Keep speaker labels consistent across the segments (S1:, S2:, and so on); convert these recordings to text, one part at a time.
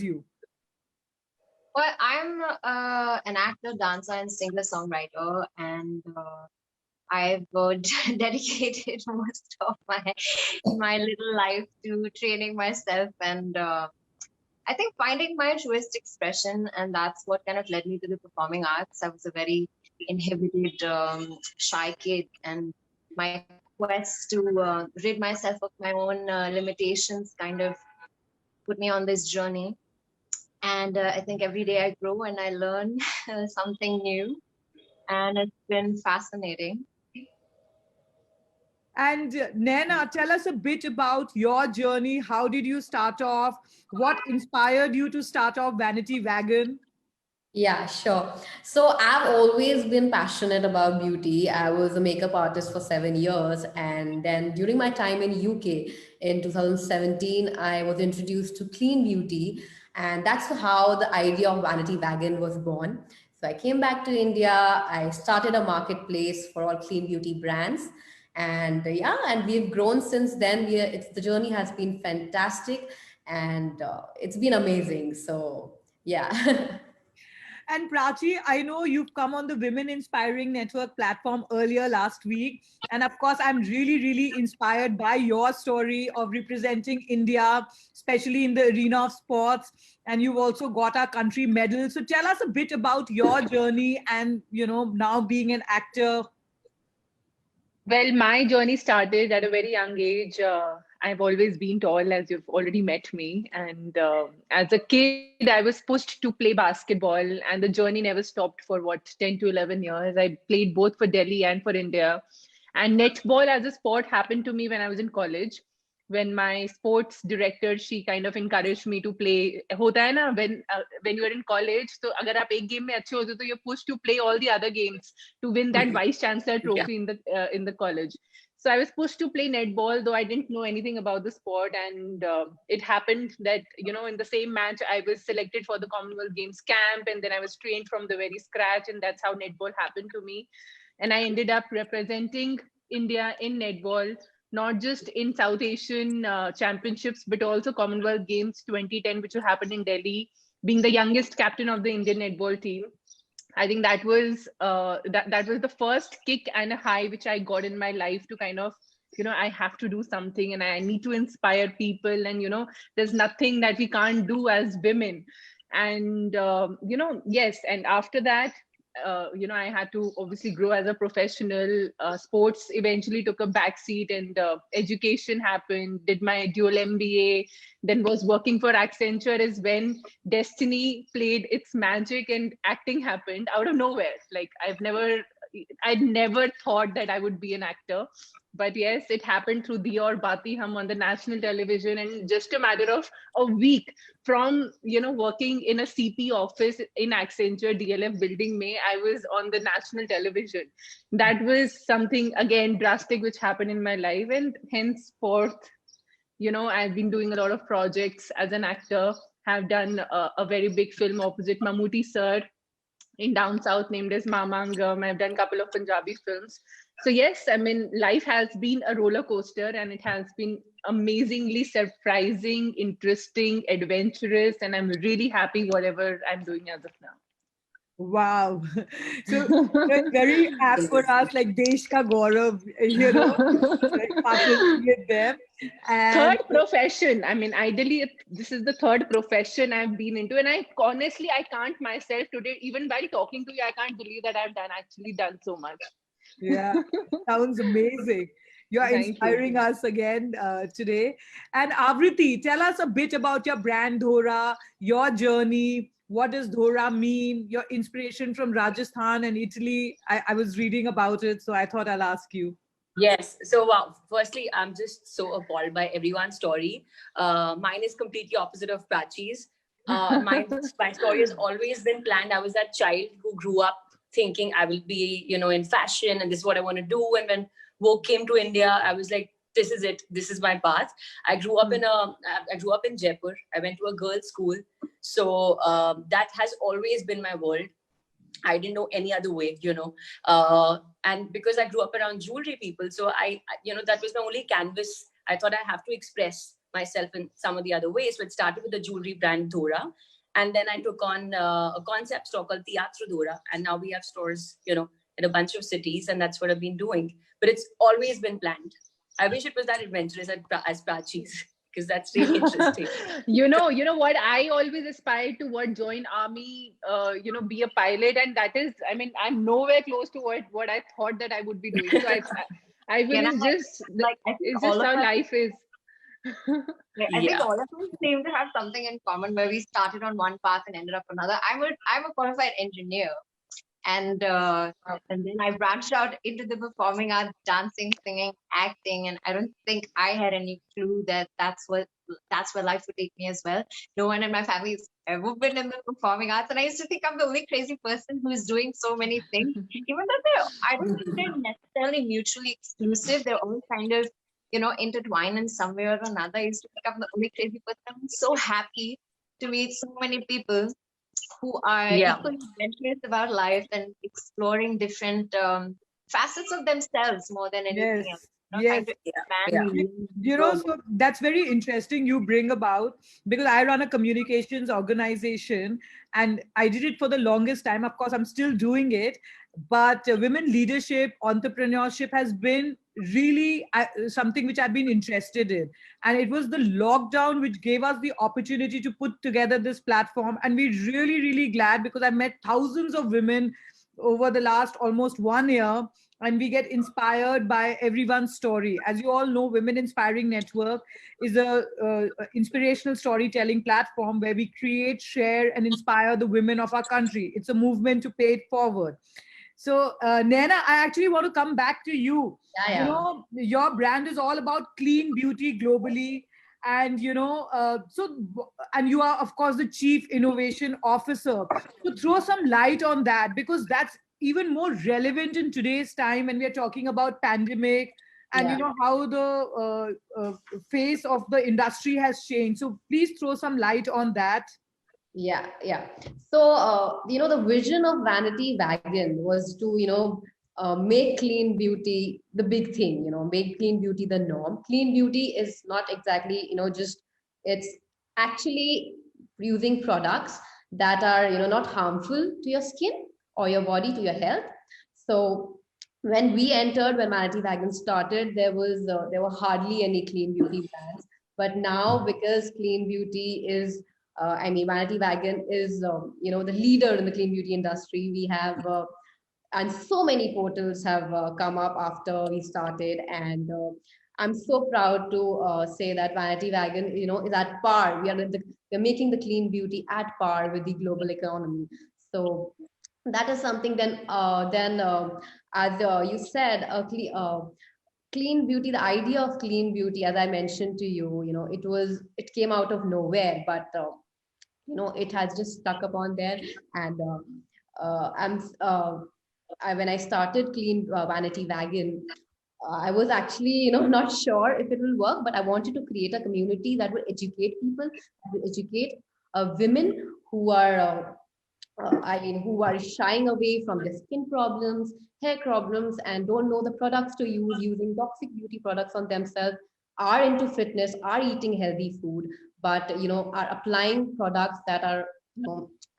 S1: you?
S2: Well, I'm an actor, dancer, and singer-songwriter, and I've dedicated most of my little life to training myself and I think finding my truest expression, and that's what kind of led me to the performing arts. I was a very inhibited, shy kid, and my quest to rid myself of my own limitations kind of put me on this journey. And I think every day I grow and I learn something new, and it's been fascinating.
S1: And Naina, tell us a bit about your journey. How did you start off? What inspired you to start off Vanity Wagon?
S3: Yeah, sure. So I've always been passionate about beauty. I was a makeup artist for 7 years, and then during my time in UK in 2017, I was introduced to clean beauty, and that's how the idea of Vanity Wagon was born. So I came back to India. I started a marketplace for all clean beauty brands, and yeah, and we've grown since then. The journey has been fantastic, and it's been amazing. So yeah.
S1: And Prachi, I know you've come on the Women Inspiring Network platform earlier last week. And of course, I'm really, really inspired by your story of representing India, especially in the arena of sports. And you've also got our country medal. So tell us a bit about your journey and, now being an actor.
S4: Well, my journey started at a very young age. I've always been tall, as you've already met me. And as a kid, I was pushed to play basketball, and the journey never stopped for what, 10 to 11 years. I played both for Delhi and for India. And netball as a sport happened to me when I was in college. When my sports director, she kind of encouraged me to play. होता है ना, when you are in college, so अगर आप एक game में अच्छे होते हो तो you're pushed to play all the other games to win that vice chancellor trophy in the college. So I was pushed to play netball, though I didn't know anything about the sport. And it happened that, in the same match, I was selected for the Commonwealth Games camp, and then I was trained from the very scratch, and that's how netball happened to me. And I ended up representing India in netball, not just in South Asian championships, but also Commonwealth Games 2010, which happened in Delhi, being the youngest captain of the Indian netball team. I think that was that was the first kick and a high which I got in my life to kind of, I have to do something and I need to inspire people. And, there's nothing that we can't do as women. And, yes. And after that, I had to obviously grow as a professional. Sports eventually took a backseat, and education happened. Did my dual MBA, then was working for Accenture. Is when destiny played its magic and acting happened out of nowhere. Like I'd never thought that I would be an actor. But yes, it happened through Diya Aur Bati Hum on the national television, and just a matter of a week from working in a CP office in Accenture DLF building May, I was on the national television. That was something again drastic which happened in my life, and henceforth, I've been doing a lot of projects as an actor. Have done a very big film opposite Mammootty sir in down south named as Mamangam. I've done a couple of Punjabi films. So yes, I mean, life has been a roller coaster, and it has been amazingly surprising, interesting, adventurous, and I'm really happy whatever I'm doing as of now.
S1: Wow. So it's very apt for us, like Desh Ka Gaurav, like partnering with them. And
S4: Third profession. I mean, ideally, this is the third profession I've been into. And honestly, I can't myself today, even while talking to you, I can't believe that I've actually done so much.
S1: Yeah, sounds amazing. You're inspiring us again today. And Avriti, tell us a bit about your brand Dhora, your journey. What does Dhora mean? Your inspiration from Rajasthan and Italy. I was reading about it, so I thought I'll ask you.
S5: Yes. So, wow. Firstly, I'm just so appalled by everyone's story. Mine is completely opposite of Prachi's. My story has always been planned. I was that child who grew up thinking I will be, in fashion, and this is what I want to do. And when Vogue came to India, I was like, this is it. This is my path. I grew up in Jaipur. I went to a girls' school, so that has always been my world. I didn't know any other way, and because I grew up around jewelry people, so I that was my only canvas. I thought I have to express myself in some of the other ways. So it started with the jewelry brand Dora. And then I took on a concept store called Teatro Dora. And now we have stores, in a bunch of cities. And that's what I've been doing. But it's always been planned. I wish it was that adventurous as Prachi's, because that's really interesting.
S4: You know what? I always aspired to join army, be a pilot. And that is, I mean, I'm nowhere close to what I thought that I would be doing. So I feel it's just how life is.
S2: I think all of us seem to have something in common where we started on one path and ended up on another. I'm a qualified engineer, and then I branched out into the performing arts, dancing, singing, acting, and I don't think I had any clue that that's where life would take me as well. No one in my family has ever been in the performing arts, and I used to think I'm the only crazy person who is doing so many things, even though I don't think they're necessarily mutually exclusive. They're all kind of intertwined in some way or another. I used to think I'm the only crazy person. I'm so happy to meet so many people who are equally adventurous about life and exploring different facets of themselves more than anything else.
S1: Yes. So that's very interesting you bring about, because I run a communications organization and I did it for the longest time. Of course, I'm still doing it, but women leadership, entrepreneurship has been really something which I've been interested in. And it was the lockdown which gave us the opportunity to put together this platform. And we're really, really glad, because I met thousands of women over the last almost 1 year, and we get inspired by everyone's story. As you all know, Women Inspiring Network is a inspirational storytelling platform where we create, share, and inspire the women of our country. It's a movement to pay it forward. So, Naina, I actually want to come back to you. Your brand is all about clean beauty globally. And, and you are, of course, the Chief Innovation Officer. So throw some light on that, because that's even more relevant in today's time when we are talking about pandemic and, how the face of the industry has changed. So please throw some light on that.
S3: Yeah. So, the vision of Vanity Wagon was to, make clean beauty the big thing, make clean beauty the norm. Clean beauty is not exactly, it's actually using products that are, not harmful to your skin or your body, to your health. So when Vanity Wagon started, there were hardly any clean beauty brands. But now, because clean beauty is, Vanity Wagon is, the leader in the clean beauty industry. We have, and so many portals have come up after we started. And I'm so proud to say that Vanity Wagon, is at par. We're making the clean beauty at par with the global economy. So that is something. Then as you said, clean beauty, the idea of clean beauty, as I mentioned to you, it came out of nowhere, but it has just stuck upon there. And when I started Vanity Wagon, I was actually, not sure if it will work, but I wanted to create a community that will educate people, that will educate women who are, who are shying away from their skin problems, hair problems, and don't know the products to use, using toxic beauty products on themselves, are into fitness, are eating healthy food, but are applying products that are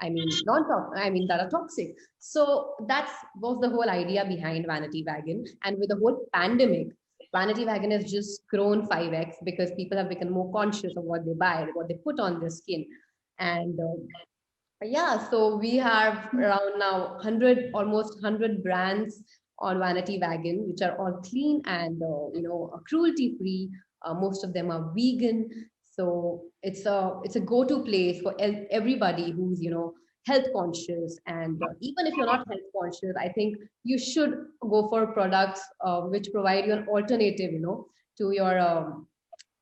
S3: that are toxic. So that was the whole idea behind Vanity Wagon. And with the whole pandemic, Vanity Wagon has just grown 5x, because people have become more conscious of what they buy, what they put on their skin. And so we have around now almost 100 brands on Vanity Wagon, which are all clean and cruelty free. Most of them are vegan. So it's a go-to place for everybody who's health conscious. And even if you're not health conscious, I think you should go for products which provide you an alternative, to your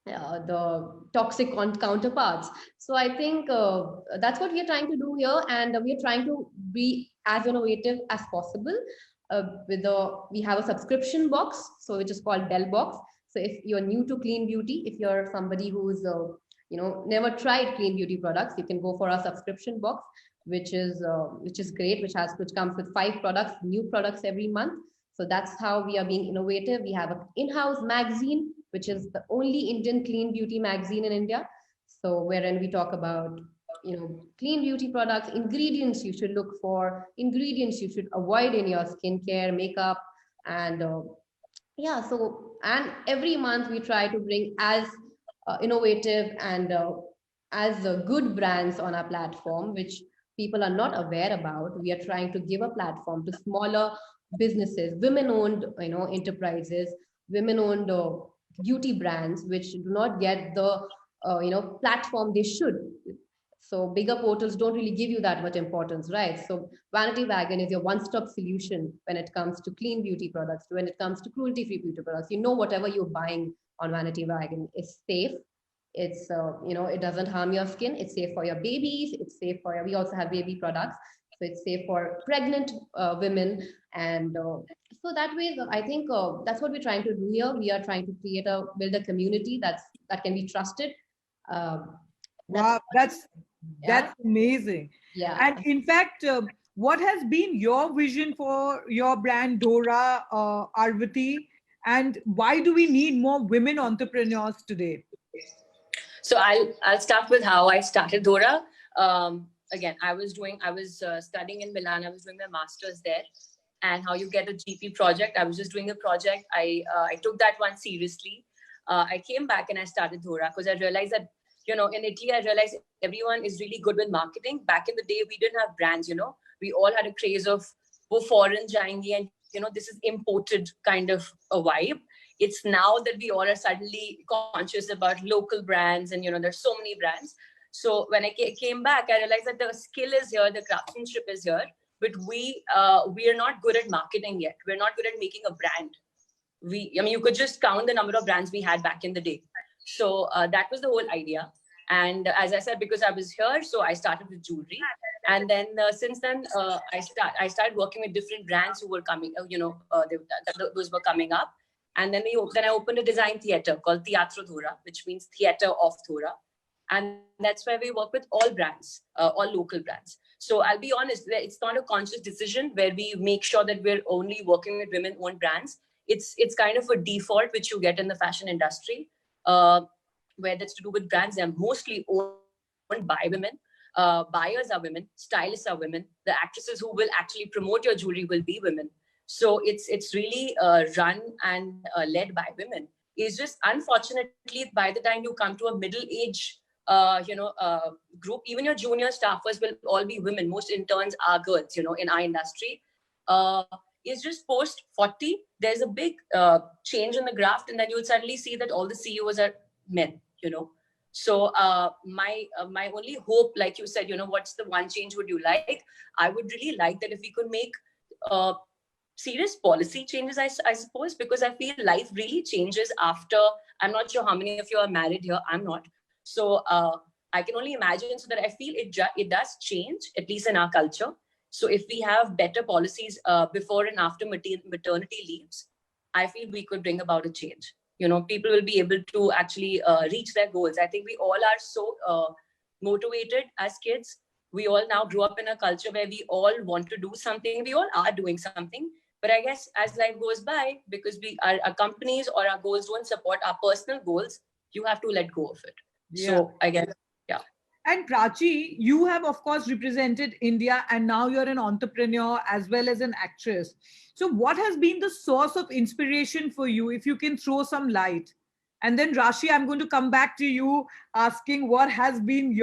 S3: the toxic counterparts. So I think that's what we are trying to do here, and we are trying to be as innovative as possible. We have a subscription box, so which is called Dell Box. So if you're new to clean beauty, if you're somebody who's never tried clean beauty products, you can go for our subscription box, which is great, which comes with 5 products, new products every month. So that's how we are being innovative. We have an in-house magazine, which is the only Indian clean beauty magazine in India. So wherein we talk about, clean beauty products, ingredients you should look for, ingredients you should avoid in your skincare, makeup, and yeah. So, and every month we try to bring as innovative and as good brands on our platform, which people are not aware about. We are trying to give a platform to smaller businesses, women-owned, enterprises, women-owned beauty brands, which do not get the, platform they should. So bigger portals don't really give you that much importance, right? So Vanity Wagon is your one-stop solution when it comes to clean beauty products, when it comes to cruelty-free beauty products. Whatever you're buying on Vanity Wagon is safe. It's it doesn't harm your skin. It's safe for your babies. It's safe for we also have baby products, so it's safe for pregnant women. And so that way, I think that's what we're trying to do here. We are trying to build a community that can be trusted.
S1: Wow, that's amazing.
S3: Yeah.
S1: And in fact, what has been your vision for your brand Dora, Arvati, and why do we need more women entrepreneurs today?
S5: So I'll start with how I started Dora. Again, I was studying in Milan. I was doing my master's there, and how you get a GP project. I was just doing a project. I took that one seriously. I came back and I started Dora because I realized that, in Italy, I realized everyone is really good with marketing. Back in the day, we didn't have brands, we all had a craze of wo foreign jayenge, and, this is imported kind of a vibe. It's now that we all are suddenly conscious about local brands, and, there's so many brands. So when I came back, I realized that the skill is here, the craftsmanship is here, but we are not good at marketing yet. We're not good at making a brand. You could just count the number of brands we had back in the day. So that was the whole idea. And as I said, because I was here, so I started with jewelry. And then since then, I started working with different brands who were coming, those were coming up. And then I opened a design theater called Teatro Dora, which means Theater of Dora. And that's where we work with all brands, all local brands. So I'll be honest, it's not a conscious decision where we make sure that we're only working with women-owned brands. It's kind of a default which you get in the fashion industry, where that's to do with brands. They're mostly owned by women. Buyers are women. Stylists are women. The actresses who will actually promote your jewelry will be women. So it's really run and led by women. It's just, unfortunately, by the time you come to a middle age group, even your junior staffers will all be women. Most interns are girls, in our industry. It's just post 40, there's a big change in the graph, and then you'll suddenly see that all the CEOs are men, So my only hope, like you said, what's the one change would you like? I would really like that if we could make serious policy changes, I suppose, because I feel life really changes after. I'm not sure how many of you are married here. I'm not. So I can only imagine, so that I feel it does change, at least in our culture. So if we have better policies before and after maternity leaves, I feel we could bring about a change. People will be able to actually reach their goals. I think we all are so motivated as kids. We all now grew up in a culture where we all want to do something. We all are doing something. But I guess as life goes by, because our companies or our goals don't support our personal goals, you have to let go of it. Yeah. So I guess, yeah.
S1: And Prachi, you have, of course, represented India, and now you're an entrepreneur as well as an actress. So what has been the source of inspiration for you, if you can throw some light? And then Rashi, I'm going to come back to you asking what has been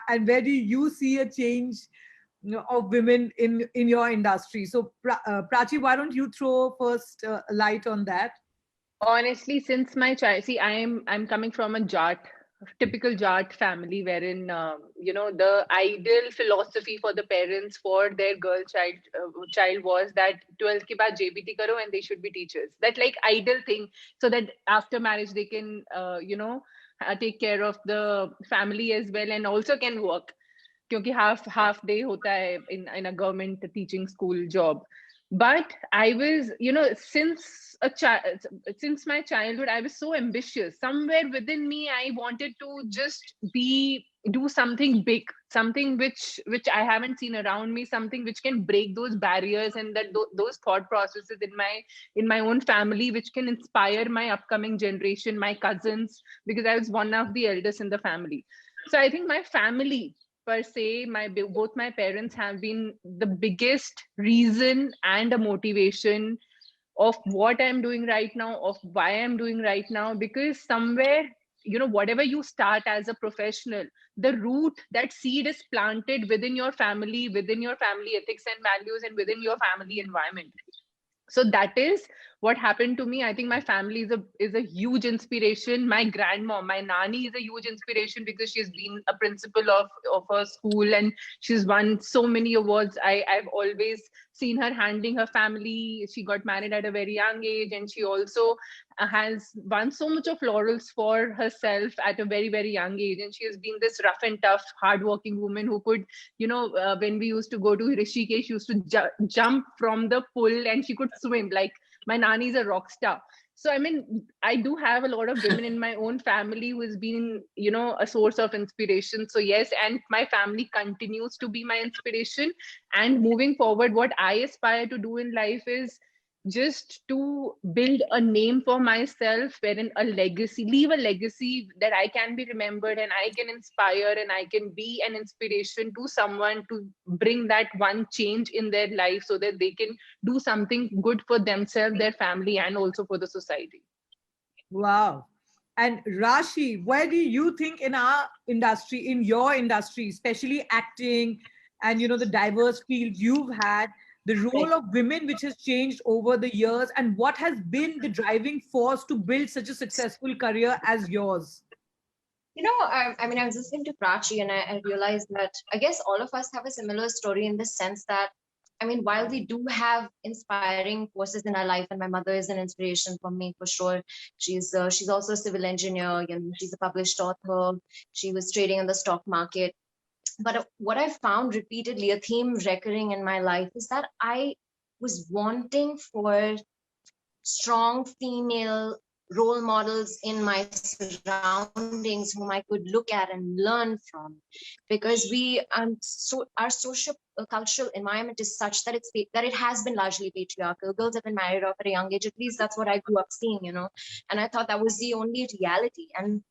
S1: and where do you see a change of women in your industry? So Prachi, why don't you throw first light on that?
S4: Honestly, since my child, see, I'm coming from a typical Jat family, wherein the ideal philosophy for the parents for their child was that 12th ke baad JBT karo and they should be teachers. That like ideal thing, so that after marriage they can take care of the family as well, and also can work. Kyunki half day hota hai in a government teaching school job. But I was, since my childhood, I was so ambitious. Somewhere within me, I wanted to just be do something big, something which I haven't seen around me, something which can break those barriers and that those thought processes in my own family, which can inspire my upcoming generation, my cousins, because I was one of the eldest in the family. So I think my family per se, both my parents have been the biggest reason and a motivation of what I'm doing right now, of why I'm doing right now. Because somewhere, whatever you start as a professional, the root, that seed is planted within your family ethics and values, and within your family environment. So that is what happened to me. I think my family is a huge inspiration. My grandmom, my nani, is a huge inspiration because she's been a principal of her school, and she's won so many awards. I've always seen her handling her family. She got married at a very young age, and she also has won so much of laurels for herself at a very, very young age. And she has been this rough and tough, hardworking woman who could, when we used to go to Rishikesh, she used to jump from the pool, and she could swim. Like, my nani is a rock star. So I mean, I do have a lot of women in my own family who has been, a source of inspiration. So yes, and my family continues to be my inspiration. And moving forward, what I aspire to do in life is just to build a name for myself, wherein leave a legacy that I can be remembered, and I can inspire, and I can be an inspiration to someone, to bring that one change in their life, so that they can do something good for themselves, their family, and also for the society.
S1: Wow. And Rashi, where do you think in our industry, in your industry, especially acting and the diverse fields you've had, the role of women which has changed over the years, and what has been the driving force to build such a successful career as yours?
S2: I mean, I was listening to Prachi, and I realized that I guess all of us have a similar story, in the sense that, I mean, while we do have inspiring forces in our life, and my mother is an inspiration for me for sure. She's also a civil engineer. She's a published author. She was trading in the stock market. But what I found repeatedly, a theme recurring in my life, is that I was wanting for strong female role models in my surroundings whom I could look at and learn from, because our social cultural environment is such that it has been largely patriarchal. Girls have been married off at a young age. At least that's what I grew up seeing, and I thought that was the only reality. And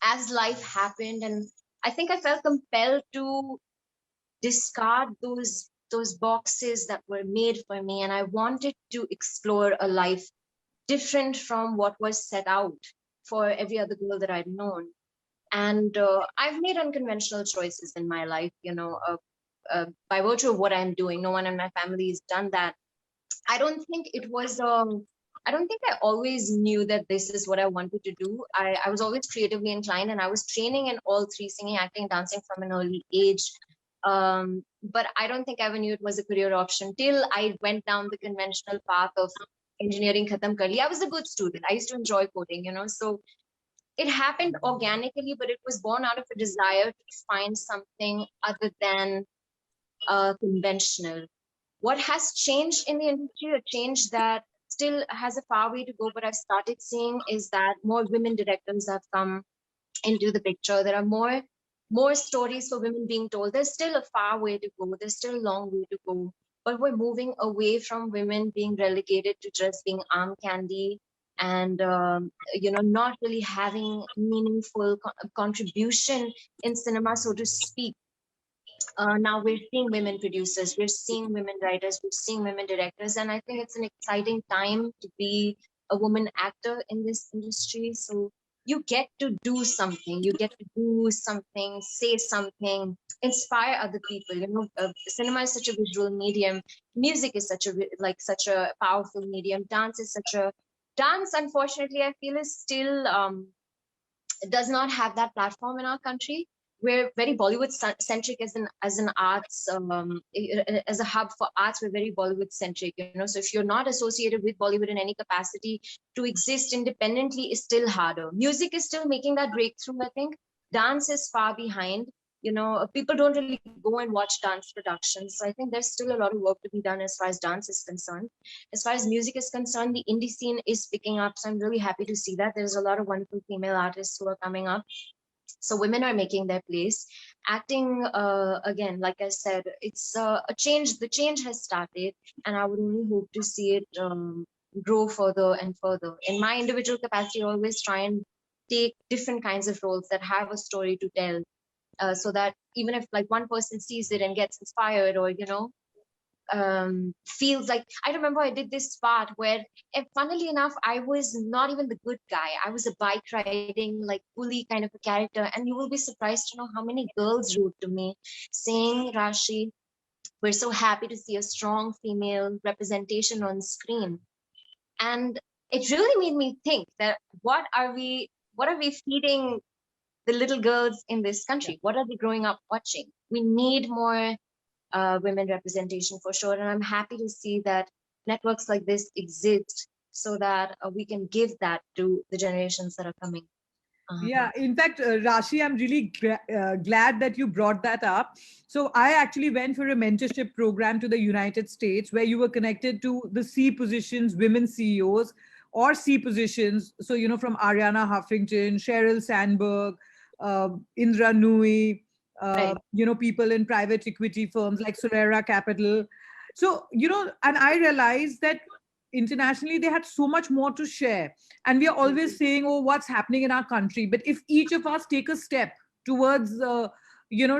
S2: as life happened, and I think I felt compelled to discard those boxes that were made for me, and I wanted to explore a life different from what was set out for every other girl that I'd known. And I've made unconventional choices in my life, by virtue of what I'm doing. No one in my family has done that. I don't think I always knew that this is what I wanted to do. I was always creatively inclined, and I was training in all three: singing, acting, dancing, from an early age. But I don't think I ever knew it was a career option till I went down the conventional path of engineering khatam kar liya. I was a good student. I used to enjoy coding, so it happened organically, but it was born out of a desire to find something other than conventional. What has changed in the industry, a change that still has a far way to go, but I've started seeing, is that more women directors have come into the picture. There are more stories for women being told. There's still a far way to go. There's still a long way to go. But we're moving away from women being relegated to just being arm candy, and not really having meaningful contribution in cinema, so to speak. Now we're seeing women producers, we're seeing women writers, we're seeing women directors, and I think it's an exciting time to be a woman actor in this industry. So you get to do something, say something, inspire other people. Cinema is such a visual medium. Music is such a powerful medium. Dance, unfortunately, I feel is still does not have that platform in our country. We're very Bollywood centric as an arts, as a hub for arts. We're very Bollywood centric, So if you're not associated with Bollywood in any capacity, to exist independently is still harder. Music is still making that breakthrough, I think. Dance is far behind. People don't really go and watch dance productions. So I think there's still a lot of work to be done as far as dance is concerned. As far as music is concerned, the indie scene is picking up. So I'm really happy to see that. There's a lot of wonderful female artists who are coming up. So women are making their place. Acting, again, like I said, it's a change. The change has started, and I would only hope to see it grow further and further. In my individual capacity, I always try and take different kinds of roles that have a story to tell, so that even if like one person sees it and gets inspired, or feels like, I remember I did this part where, funnily enough, I was not even the good guy. I was a bike riding, like bully kind of a character. And you will be surprised to know how many girls wrote to me saying, Rashi, we're so happy to see a strong female representation on screen. And it really made me think that what are we feeding the little girls in this country? What are they growing up watching? We need more women representation for sure. And I'm happy to see that networks like this exist, so that we can give that to the generations that are coming.
S1: Yeah, in fact, Rashi, I'm really glad that you brought that up. So I actually went for a mentorship program to the United States where you were connected to the C positions, women CEOs or C positions. So, from Ariana Huffington, Sheryl Sandberg, Indra Nui,
S2: Right.
S1: people in private equity firms like Solera Capital. So, and I realized that internationally they had so much more to share, and we are always saying, oh, what's happening in our country, but if each of us take a step towards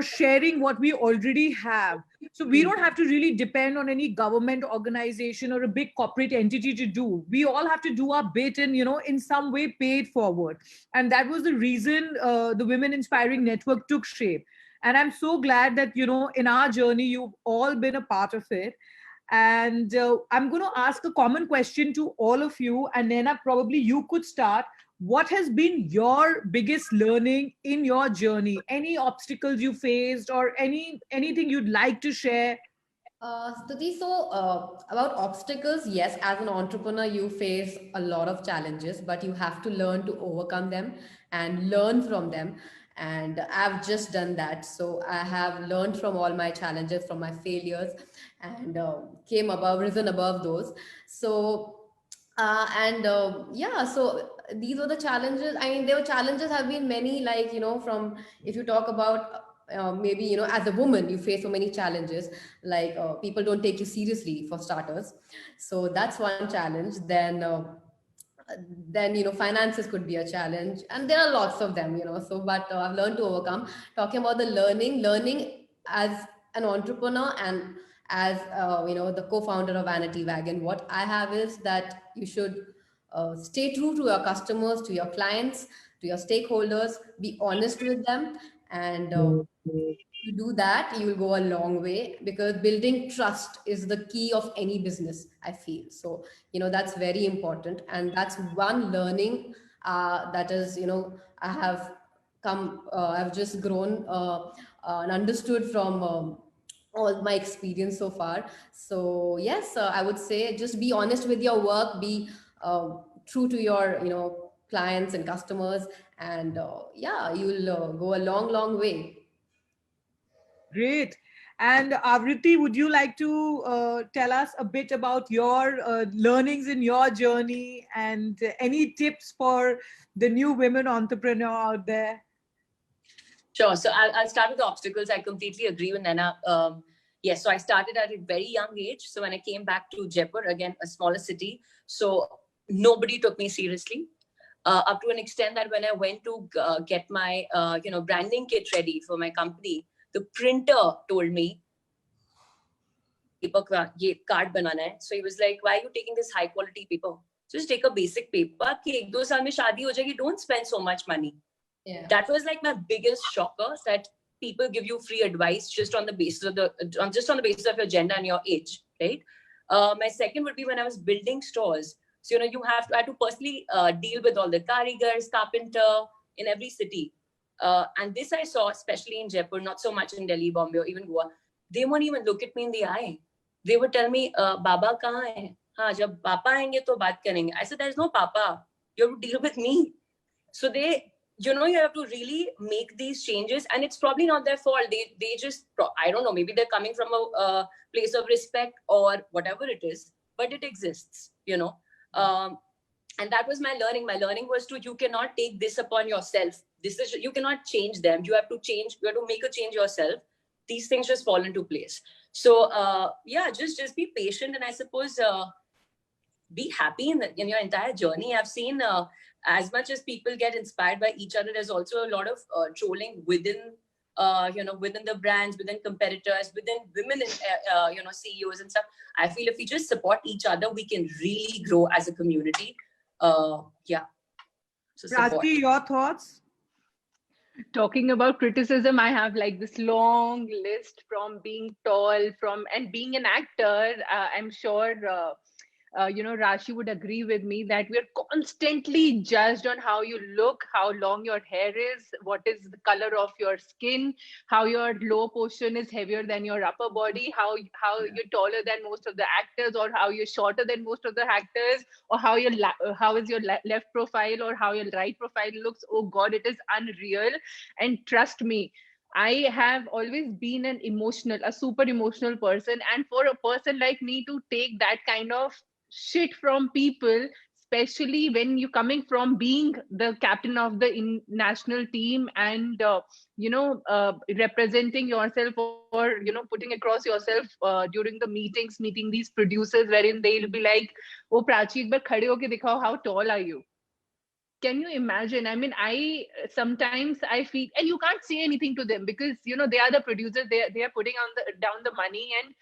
S1: sharing what we already have, so we don't have to really depend on any government organization or a big corporate entity to do. We all have to do our bit and in some way pay it forward. And that was the reason the Women Inspiring Network took shape. And I'm so glad that in our journey you've all been a part of it. And I'm going to ask a common question to all of you. And Naina, probably you could start. What has been your biggest learning in your journey? Any obstacles you faced, or anything you'd like to share?
S3: Stuti, so about obstacles, yes, as an entrepreneur, you face a lot of challenges, but you have to learn to overcome them and learn from them. And I've just done that. So I have learned from all my challenges, from my failures, and risen above those. So, yeah, so these were the challenges. I mean, there were challenges have been many, like, from, if you talk about maybe, as a woman, you face so many challenges, like people don't take you seriously, for starters. So that's one challenge. Then finances could be a challenge, and there are lots of them, so but I've learned to overcome. Talking about the learning as an entrepreneur, and as the co-founder of Vanity Wagon, what I have is that you should stay true to your customers, to your clients, to your stakeholders, be honest with them, and you do that, you will go a long way, because building trust is the key of any business, I feel. So that's very important, and that's one learning that is, I have I've just grown and understood from all my experience so far. So yes, I would say just be honest with your work, be true to your clients and customers, and yeah, you'll go a long way.
S1: Great. And Avriti, would you like to tell us a bit about your learnings in your journey, and any tips for the new women entrepreneur out there?
S5: Sure. So I'll start with the obstacles. I completely agree with Naina. Yes, so I started at a very young age. So when I came back to Jaipur, again, a smaller city, so nobody took me seriously. Up to an extent that when I went to get my branding kit ready for my company, the printer told me, paper ye card banana hai. So he was like, why are you taking this high quality paper? Just take a basic paper. Ki 1-2 saal mein shaadi ho jayegi. Don't spend so much money.
S3: Yeah.
S5: That was like my biggest shocker, that people give you free advice just on the basis of your gender and your age, right? My second would be when I was building stores. So I had to personally deal with all the karigars, carpenter in every city. And this I saw especially in Jaipur, not so much in Delhi, Bombay, or even Goa. They won't even look at me in the eye. They would tell me, Baba kahan hai? Haan, jab Papa aayenge to baat karenge. I said, there's no Papa. You have to deal with me. So you have to really make these changes, and it's probably not their fault. They just, I don't know, maybe they're coming from a place of respect or whatever it is, but it exists, And that was my learning. My learning was you cannot take this upon yourself. You cannot change them. You have to make a change yourself. These things just fall into place. So yeah, just be patient, and I suppose be happy in your entire journey. I've seen as much as people get inspired by each other, there's also a lot of trolling within within the brands, within competitors, within women in CEOs and stuff. I feel if we just support each other, we can really grow as a community. Yeah. So support.
S1: Prachi, your thoughts?
S4: Talking about criticism, I have like this long list from being tall, and being an actor. I'm sure Rashi would agree with me that we're constantly judged on how you look, how long your hair is, what is the color of your skin, how your lower portion is heavier than your upper body, how you're taller than most of the actors, or how you're shorter than most of the actors, or how is your left profile or how your right profile looks. Oh God, it is unreal. And trust me, I have always been a super emotional person. And for a person like me to take that kind of shit from people, especially when you're coming from being the captain of the national team and representing yourself, or putting across yourself during the meeting these producers, wherein they'll be like, oh Prachi, ek baar khade hoke dikhao, how tall are you? Can you imagine? I mean, sometimes I feel, and you can't say anything to them because they are the producers. They are putting down the money, and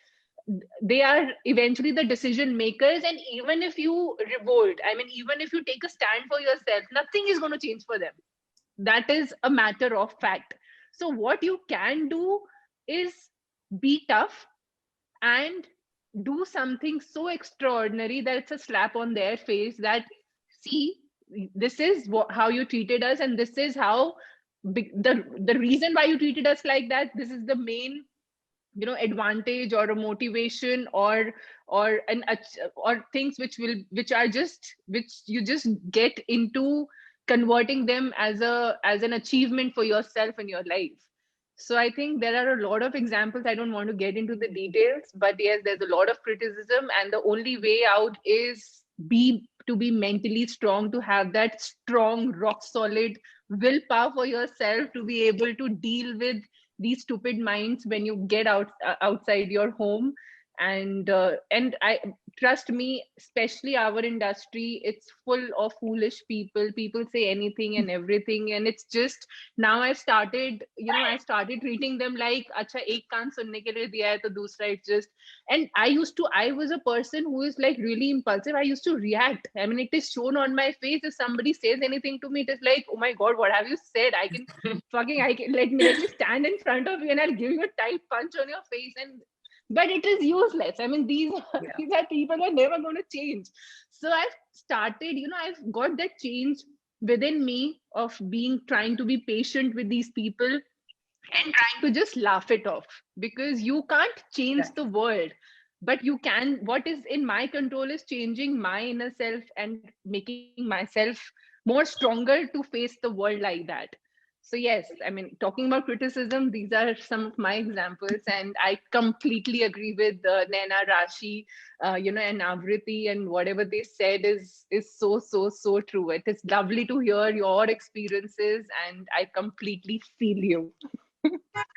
S4: they are eventually the decision makers. And even if you revolt, I mean, even if you take a stand for yourself, nothing is going to change for them. That is a matter of fact. So what you can do is be tough and do something so extraordinary that it's a slap on their face that, see, this is how you treated us, and this is how the reason why you treated us like that. This is the main advantage or a motivation or things which you just get into converting them as an achievement for yourself in your life. So I think there are a lot of examples. I don't want to get into the details, but yes, there's a lot of criticism, and the only way out is to be mentally strong, to have that strong, rock solid willpower for yourself, to be able to deal with these stupid minds when you get outside your home. And I trust me, especially our industry, it's full of foolish people. People say anything and everything, and it's just, now I started treating them like, acha ek kaan sunne ke liye diya hai to dusra it's just. And I was a person who is like really impulsive. I used to react. I mean, it is shown on my face. If somebody says anything to me, it is like, oh my God, what have you said? Let me stand in front of you and I'll give you a tight punch on your face. But it is useless. I mean, these are people who are never going to change. So I've started, I've got that change within me of trying to be patient with these people and trying to just laugh it off, because you can't change the world, but you can. What is in my control is changing my inner self and making myself more stronger to face the world like that. So yes, I mean, talking about criticism, these are some of my examples, and I completely agree with Naina, Rashi, and Avriti, and whatever they said is so true. It is lovely to hear your experiences, and I completely feel you.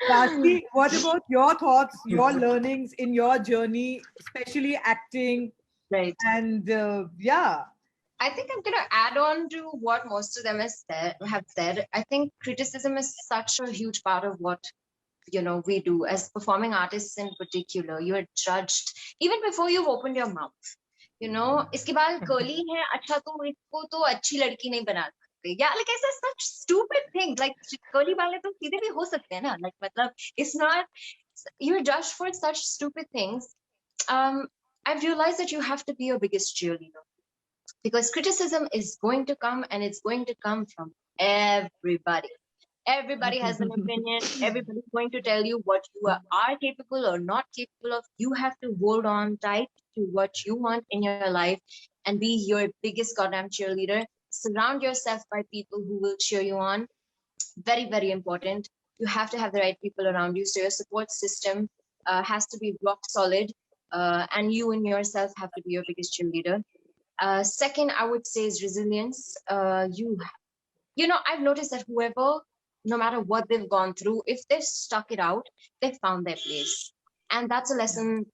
S1: Rashi, what about your thoughts, your learnings in your journey, especially acting?
S2: Right.
S1: And
S2: I think I'm going to add on to what most of them have said. I think criticism is such a huge part of what we do as performing artists in particular. You are judged even before you've opened your mouth. इसके बाद curly है, अच्छा तो इसको तो अच्छी लड़की नहीं बना सकते. Yeah, like I said, such stupid things. Like curly बाल तो सीधे भी हो सकते हैं ना. Like मतलब it's not. You're judged for such stupid things. I've realized that you have to be your biggest cheerleader. Because criticism is going to come, and it's going to come from everybody. Everybody has an opinion. Everybody's going to tell you what you are capable or not capable of. You have to hold on tight to what you want in your life and be your biggest goddamn cheerleader. Surround yourself by people who will cheer you on. Very, very important. You have to have the right people around you. So your support system has to be rock solid, and you and yourself have to be your biggest cheerleader. Second, I would say is resilience. You know, I've noticed that whoever, no matter what they've gone through, if they've stuck it out, they've found their place. And that's a lesson,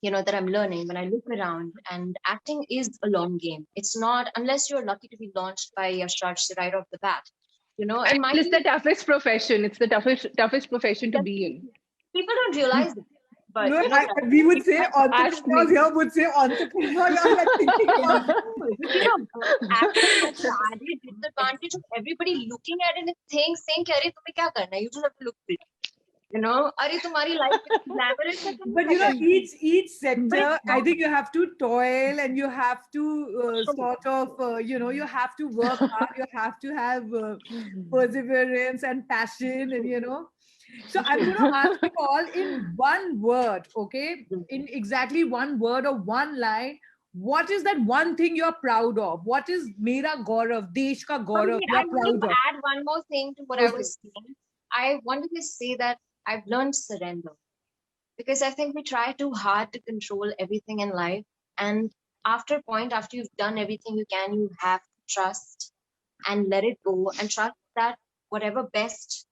S2: you know, that I'm learning when I look around. And acting is a long game. It's not, unless you're lucky to be launched by Yash Raj right off the bat. You know, in my
S4: It's the toughest profession. It's the toughest profession to be in.
S2: people don't realize it. But
S1: No,
S2: you know,
S1: we would say
S4: Ask me.
S1: entrepreneurs here would say entrepreneur. You're like thinking about
S2: you know, acting has the added disadvantage of everybody looking at it and saying, "Arey, tumhe kya karna hai? You just have to look pretty." You know, "Arey, tumhari life is glamorous hai, tumhe
S1: but
S2: kya
S1: you know,
S2: karna hai?"
S1: each sector, I
S2: not.
S1: think you have to toil and you have to sort of, you know, you have to work hard. You have to have perseverance and passion, and you know. So I'm going to ask you all in one word, okay? In exactly one word or one line. What is that one thing you're proud of? What is Mera Gaurav, Desh Ka Gaurav
S2: I
S1: you're
S2: want
S1: proud
S2: to
S1: of?
S2: add one more thing to what I was saying. I wanted to say that I've learned surrender because I think we try too hard to control everything in life. And after a point, after you've done everything you can, you have to trust and let it go and trust that whatever best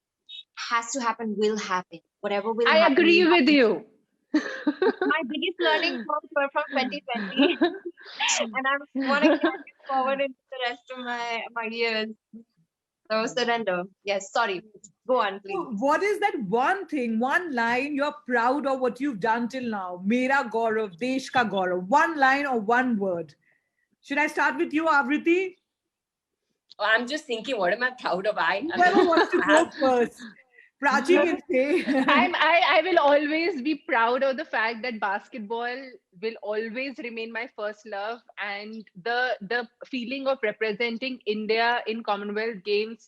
S2: has to happen will happen. Whatever will
S4: I
S2: happen.
S4: agree
S2: will
S4: with
S2: happen.
S4: you.
S2: My biggest learning from 2020, and I want to carry it forward into the rest of my years. So surrender. Yes, sorry. Go on, please.
S1: So what is that one thing, one line you're proud of what you've done till now? Mera Gaurav, Desh Ka Gaurav. One line or one word. Should I start with you, Avriti?
S5: I'm just thinking, what am I proud of?
S1: Whoever wants to go first. Prachi can say.
S4: I will always be proud of the fact that basketball will always remain my first love, and the feeling of representing India in Commonwealth Games,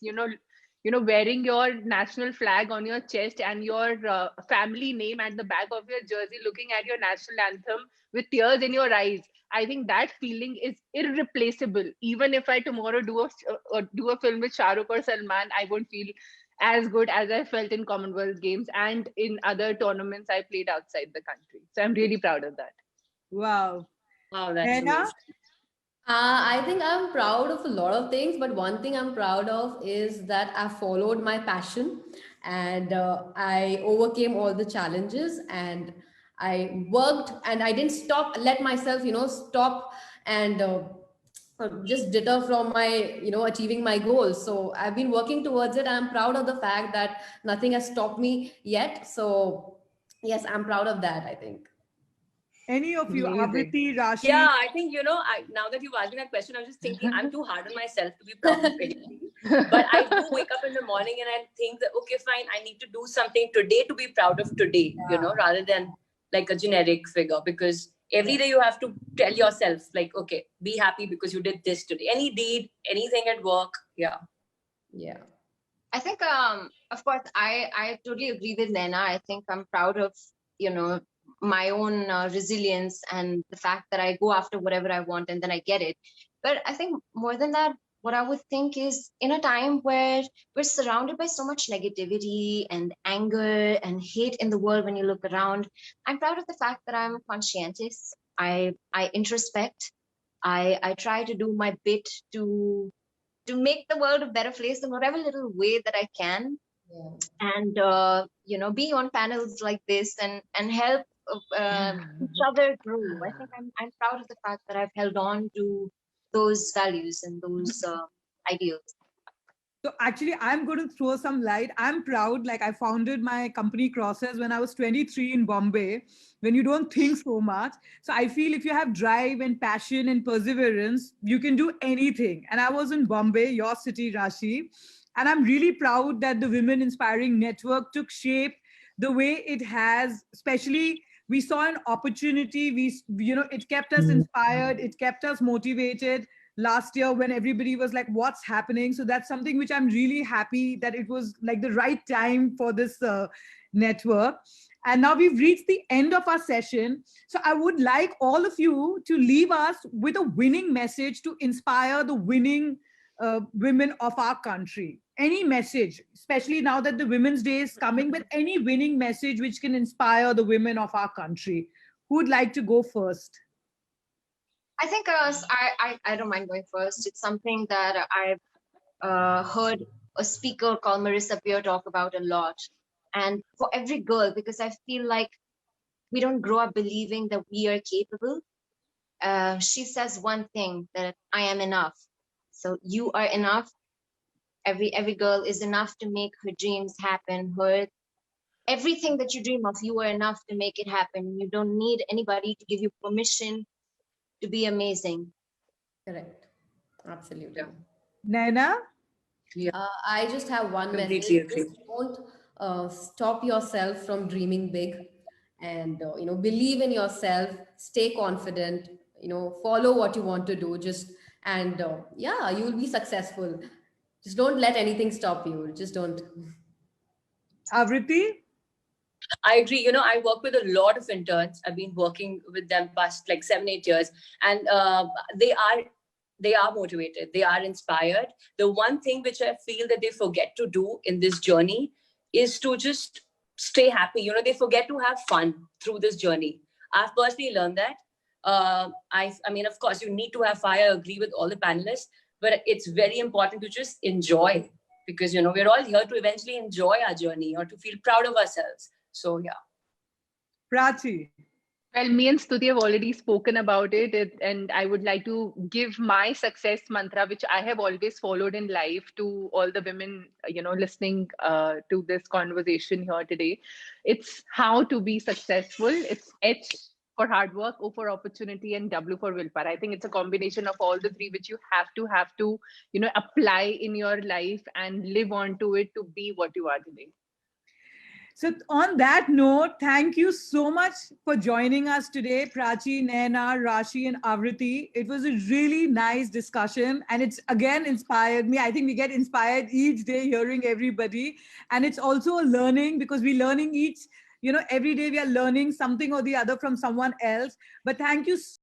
S4: wearing your national flag on your chest and your family name at the back of your jersey, looking at your national anthem with tears in your eyes. I think that feeling is irreplaceable. Even if I tomorrow do a film with Shah Rukh or Salman, I won't feel as good as I felt in Commonwealth Games and in other tournaments I played outside the country. So I'm really proud of that.
S1: Wow.
S5: Wow, that's
S1: Naina?
S5: amazing.
S3: I think I'm proud of a lot of things, but one thing I'm proud of is that I followed my passion and I overcame all the challenges and I worked and I didn't let myself, stop and just deter from my, achieving my goals. So I've been working towards it. I'm proud of the fact that nothing has stopped me yet. So yes, I'm proud of that, I think.
S1: Any of you,
S4: Amazing.
S1: Avriti, Rashi?
S5: Yeah, I think, now that you've asked me that question, I was just thinking, I'm too hard on myself to be proud of anything. But I do wake up in the morning and I think that, okay, fine, I need to do something today to be proud of today, rather than like a generic figure. Because every day you have to tell yourself, like, okay, be happy because you did this today. Any deed, anything at work. Yeah.
S3: Yeah.
S2: I think, of course, I totally agree with Naina. I think I'm proud of, my own resilience and the fact that I go after whatever I want and then I get it. But I think more than that, what I would think is in a time where we're surrounded by so much negativity and anger and hate in the world when you look around, I'm proud of the fact that I'm conscientious. I introspect. I try to do my bit to make the world a better place in whatever little way that I can.
S3: Yeah.
S2: And be on panels like this and help each other grow. I think I'm proud of the fact that I've held on to those values and those ideals.
S1: So actually, I'm going to throw some light. I'm proud. Like I founded my company Crosses when I was 23 in Bombay, when you don't think so much. So I feel if you have drive and passion and perseverance, you can do anything. And I was in Bombay, your city, Rashi. And I'm really proud that the Women Inspiring Network took shape the way it has, especially we saw an opportunity. It kept us inspired. It kept us motivated last year when everybody was like, what's happening? So that's something which I'm really happy that it was like the right time for this network. And now we've reached the end of our session. So I would like all of you to leave us with a winning message to inspire the winning women of our country. Any message, especially now that the Women's Day is coming, with any winning message which can inspire the women of our country. Who would like to go first?
S2: I think I don't mind going first. It's something that I've heard a speaker called Marissa Peer talk about a lot. And for every girl, because I feel like we don't grow up believing that we are capable. She says one thing, that I am enough. So you are enough. Every girl is enough to make her dreams happen. Everything that you dream of, you are enough to make it happen. You don't need anybody to give you permission to be amazing.
S3: Correct. Absolutely.
S5: Yeah.
S1: Naina?
S3: I just have one
S5: Completely
S3: message.
S5: agree.
S3: Just don't stop yourself from dreaming big, and believe in yourself. Stay confident. Follow what you want to do. Yeah, you will be successful. Just don't let anything stop you. Just don't.
S1: Avriti?
S5: I agree. I work with a lot of interns. I've been working with them past like 7-8 years, and they are motivated. They are inspired. The one thing which I feel that they forget to do in this journey is to just stay happy. They forget to have fun through this journey. I've personally learned that. I mean, of course, you need to have fun. I agree with all the panelists, but it's very important to just enjoy, because we're all here to eventually enjoy our journey or to feel proud of ourselves. So yeah.
S1: Prachi?
S4: Well, me and Stuti have already spoken about it, and I would like to give my success mantra, which I have always followed in life, to all the women, listening to this conversation here today. It's how to be successful. It's H for hard work, O for opportunity, and W for willpower. I think it's a combination of all the three, which you have to, apply in your life and live on to it to be what you are today.
S1: So on that note, thank you so much for joining us today, Prachi, Naina, Rashi, and Avriti. It was a really nice discussion, and it's again inspired me. I think we get inspired each day hearing everybody, and it's also a learning, because we're learning every day we are learning something or the other from someone else. But thank you